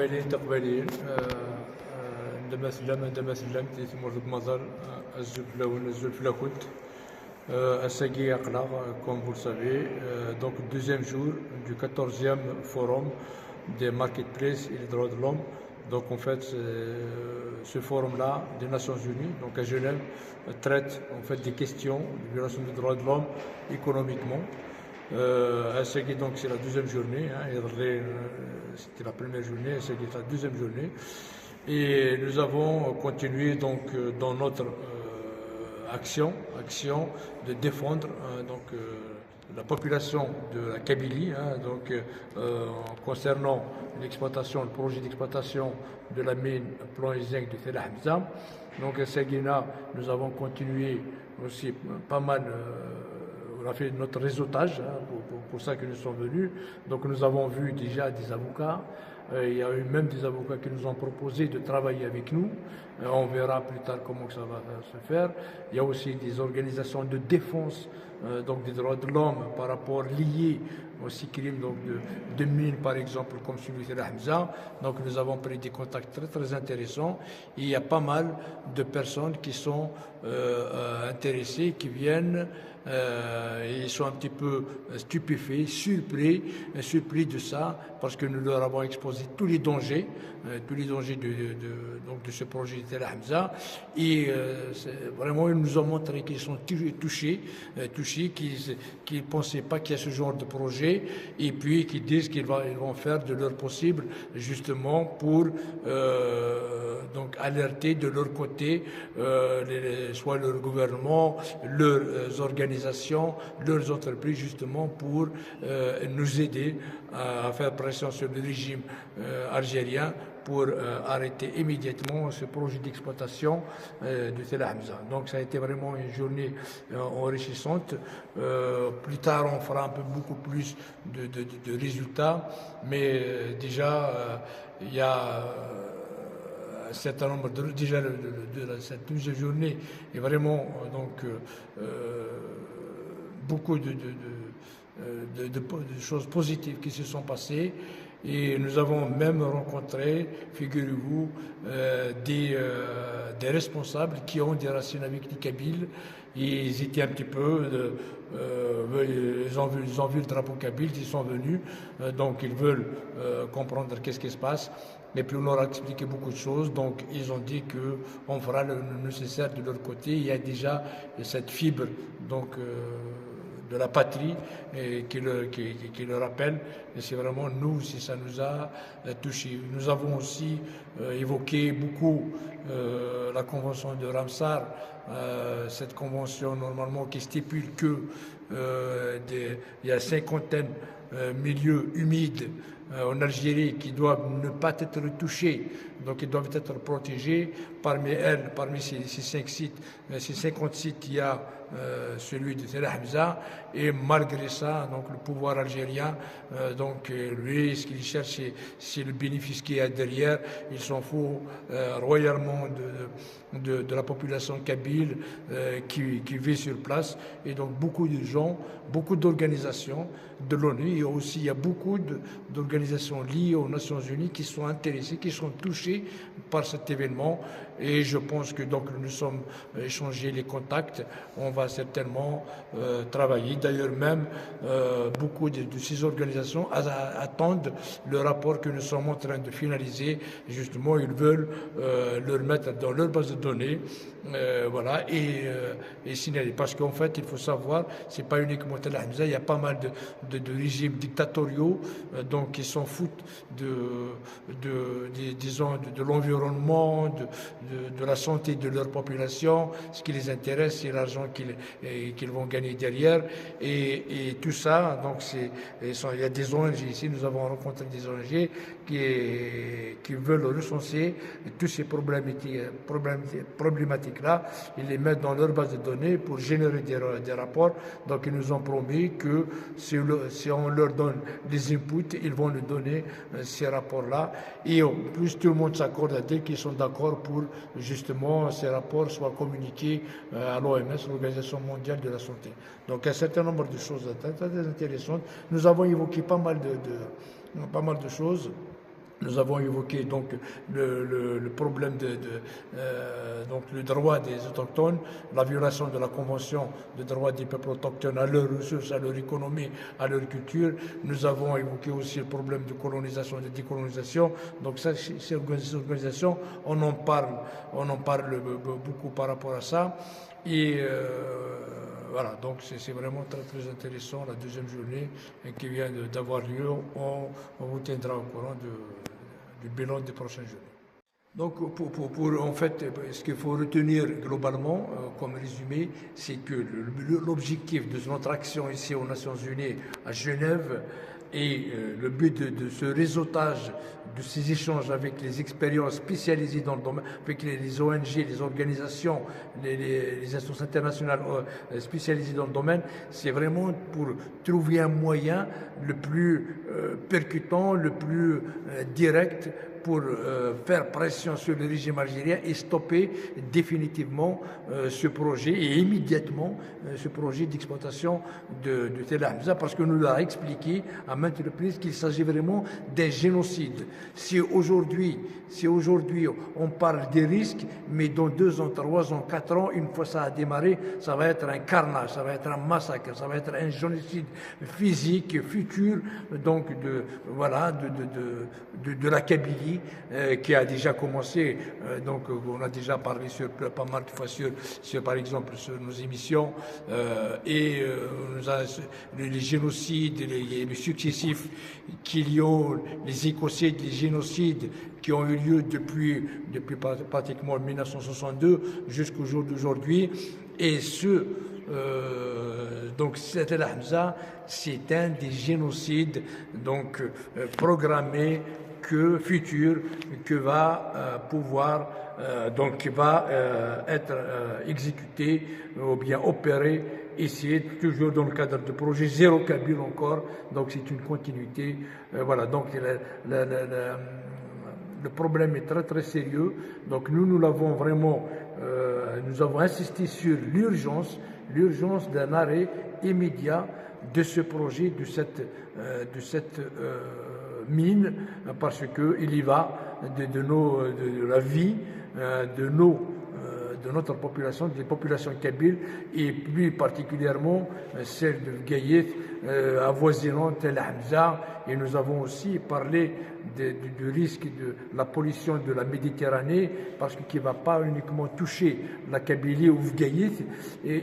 مستمعين تقبليين عندما سلمت تيمور مزار الزول كنت Assagui Aklar, comme vous le savez, donc deuxième jour du 14e forum des marketplaces et des droits de l'homme. Donc en fait, ce forum-là des Nations Unies, donc à Genève, traite en fait des questions de violation des droits de l'homme économiquement. Assagui, donc c'est la deuxième journée, c'était la première journée, Assagui c'est la deuxième journée. Et nous avons continué donc dans notre action de défendre la population de la Kabylie, concernant l'exploitation, le projet d'exploitation de la mine plomb et zinc de Tell Hamza. Donc à Seguina, nous avons continué aussi pas mal. On a fait notre réseautage, pour ça que nous sommes venus. Donc nous avons vu déjà des avocats. Il y a eu même des avocats qui nous ont proposé de travailler avec nous. On verra plus tard comment ça va se faire. Il y a aussi des organisations de défense donc des droits de l'homme par rapport liés aux crimes de mines, par exemple, comme celui de Hamza. Donc nous avons pris des contacts très très intéressants. Et il y a pas mal de personnes qui sont intéressées, qui viennent. Ils sont un petit peu stupéfaits, surpris de ça, parce que nous leur avons exposé tous les dangers de ce projet de Hamza. Et vraiment, ils nous ont montré qu'ils sont touchés, qu'ils ne pensaient pas qu'il y a ce genre de projet, et puis qu'ils disent qu'ils vont faire de leur possible, justement, pour donc alerter de leur côté soit leur gouvernement, leurs organisations, leurs entreprises, justement pour nous aider à faire pression sur le régime algérien pour arrêter immédiatement ce projet d'exploitation de Tell Hamza. Donc ça a été vraiment une journée enrichissante. Plus tard, on fera beaucoup plus de résultats, mais déjà, il y a un certain nombre de cette deuxième journée est vraiment beaucoup de choses positives qui se sont passées. Et nous avons même rencontré, figurez-vous, des responsables qui ont des racines avec les Kabyles. Ils étaient un petit peu, ils ont vu le drapeau kabyle, ils sont venus, donc ils veulent comprendre qu'est-ce qui se passe. Et puis on leur a expliqué beaucoup de choses, donc ils ont dit qu'on fera le nécessaire de leur côté. Il y a déjà cette fibre de la patrie qui le rappelle, et c'est vraiment nous, si ça nous a touchés. Nous avons aussi évoqué beaucoup la convention de Ramsar, cette convention normalement qui stipule que il y a 50 milieux humides en Algérie qui doivent ne pas être touchés, donc ils doivent être protégés. Parmi ces 5 sites, ces 50 sites, il y a celui de Tell Hamza, et malgré ça, donc le pouvoir algérien, lui, ce qu'il cherche, c'est le bénéfice qu'il y a derrière. Il s'en fout royalement de la population kabyle qui vit sur place, et donc beaucoup de gens, beaucoup d'organisations de l'ONU, et aussi il y a beaucoup d'organisations liées aux Nations Unies qui sont intéressées, qui sont touchées par cet événement. Et je pense que donc nous sommes échangés les contacts, on va certainement travailler. D'ailleurs même beaucoup de ces organisations attendent le rapport que nous sommes en train de finaliser. Justement, ils veulent le mettre dans leur base de données, et signaler. Parce qu'en fait, il faut savoir, c'est pas uniquement Tell Hamza, il y a pas mal de régimes dictatoriaux donc qui s'en foutent de l'environnement, de la santé de leur population. Ce qui les intéresse, c'est l'argent qu'ils vont gagner derrière, et tout ça. Donc il y a des ONG ici, nous avons rencontré des ONG qui veulent recenser tous ces problématiques-là. Ils les mettent dans leur base de données pour générer des rapports. Donc ils nous ont promis que si on leur donne des inputs, ils vont nous donner ces rapports-là. Et en plus, tout le monde s'accorde à dire qu'ils sont d'accord pour justement ces rapports soient communiqués à l'OMS, l'Organisation mondiale de la santé. Donc un certain nombre de choses très, très intéressantes. Nous avons évoqué pas mal de choses. Nous avons évoqué donc le problème donc le droit des autochtones, la violation de la Convention des droits des peuples autochtones à leurs ressources, à leur économie, à leur culture. Nous avons évoqué aussi le problème de colonisation et de décolonisation. Donc ces organisations, on en parle beaucoup par rapport à ça. Et voilà, donc c'est vraiment très très intéressant la deuxième journée qui vient d'avoir lieu. On vous tiendra au courant du bilan des prochaines journées. Donc, en fait, ce qu'il faut retenir globalement comme résumé, c'est que l'objectif de notre action ici aux Nations Unies à Genève et le but de ce réseautage, de ces échanges avec les expériences spécialisées dans le domaine, avec les ONG, les organisations, les instances internationales spécialisées dans le domaine, c'est vraiment pour trouver un moyen le plus percutant, le plus direct pour faire pression sur le régime algérien et stopper définitivement ce projet et immédiatement ce projet d'exploitation de Tel Hamza, parce que nous l'a expliqué à maintes reprises qu'il s'agit vraiment d'un génocide. Si aujourd'hui on parle des risques, mais dans 2 ans, 3 ans, 4 ans, une fois ça a démarré, ça va être un carnage, ça va être un massacre, ça va être un génocide physique futur, donc de la Kabylie, qui a déjà commencé. Donc on a déjà parlé pas mal de fois sur par exemple sur nos émissions, et les génocides, les successifs qu'il y a, les écocides, les génocides qui ont eu lieu depuis pratiquement 1962 jusqu'au jour d'aujourd'hui. Et donc Tel Hamza, c'est un des génocides donc programmés futur que va pouvoir qui va être exécuté ou bien opéré ici, toujours dans le cadre du projet Zéro Kabyle encore. Donc c'est une continuité. Voilà, donc le problème est très très sérieux. Donc nous l'avons vraiment, nous avons insisté sur l'urgence d'un arrêt immédiat de ce projet, de cette mine, parce qu'il y va de la vie de notre population, des populations kabyles, et plus particulièrement celle de Gaït, avoisinant Tel Hamza. Et nous avons aussi parlé du risque de la pollution de la Méditerranée, parce qu'il ne va pas uniquement toucher la Kabylie ou Gaït et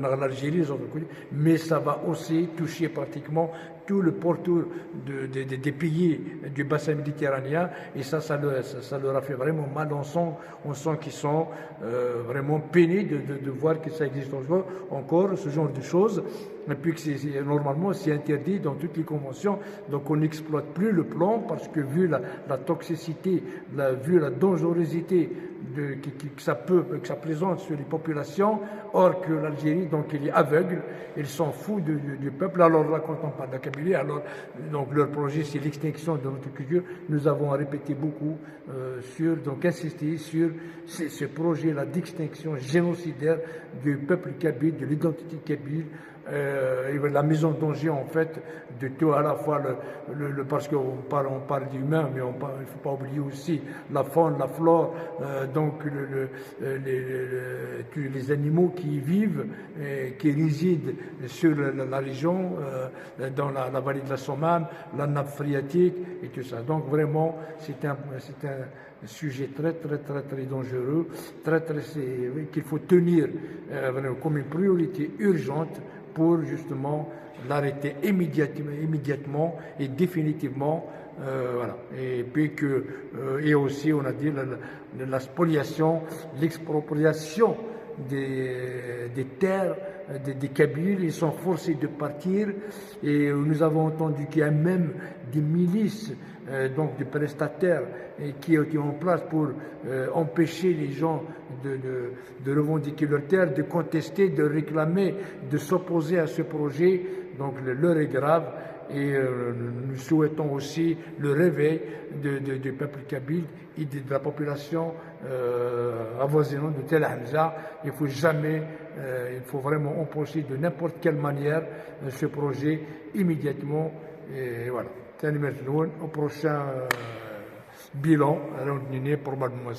l'Algérie, mais ça va aussi toucher pratiquement tout le pourtour des pays du bassin méditerranéen, et ça leur a fait vraiment mal. On sent qu'ils sont vraiment peinés de voir que ça existe encore ce genre de choses, et puis que normalement c'est interdit dans toutes les conventions. Donc on n'exploite plus le plomb, parce que vu la toxicité, vu la dangerosité que ça présente sur les populations, or que l'Algérie, donc il est aveugle, ils s'en foutent du peuple. Alors là, quand on parle de la Kabylie, alors donc leur projet c'est l'extinction de notre culture. Nous avons répété beaucoup insisté sur ce projet-là d'extinction génocidaire du peuple kabyle, de l'identité kabyle. La mise en danger en fait de tout, à la fois parce qu'on parle d'humains, mais il ne faut pas oublier aussi la faune, la flore, donc les animaux qui y vivent, qui résident sur la région, dans la vallée de la Somme, la nappe phréatique et tout ça. Donc vraiment c'est un sujet très très très très dangereux, qu'il faut tenir comme une priorité urgente pour justement l'arrêter immédiatement et définitivement. Voilà. Et puis et aussi on a dit la spoliation, l'expropriation des terres des Kabyles. Ils sont forcés de partir, et nous avons entendu qu'il y a même des milices, donc des prestataires, qui ont en place pour empêcher les gens de revendiquer leurs terres, de contester, de réclamer, de s'opposer à ce projet. Donc l'heure est grave, et nous souhaitons aussi le réveil du peuple kabyle et de la population avoisinante de Tel Hamza. Il faut vraiment empêcher de n'importe quelle manière ce projet immédiatement, et voilà. au prochain bilan, probablement.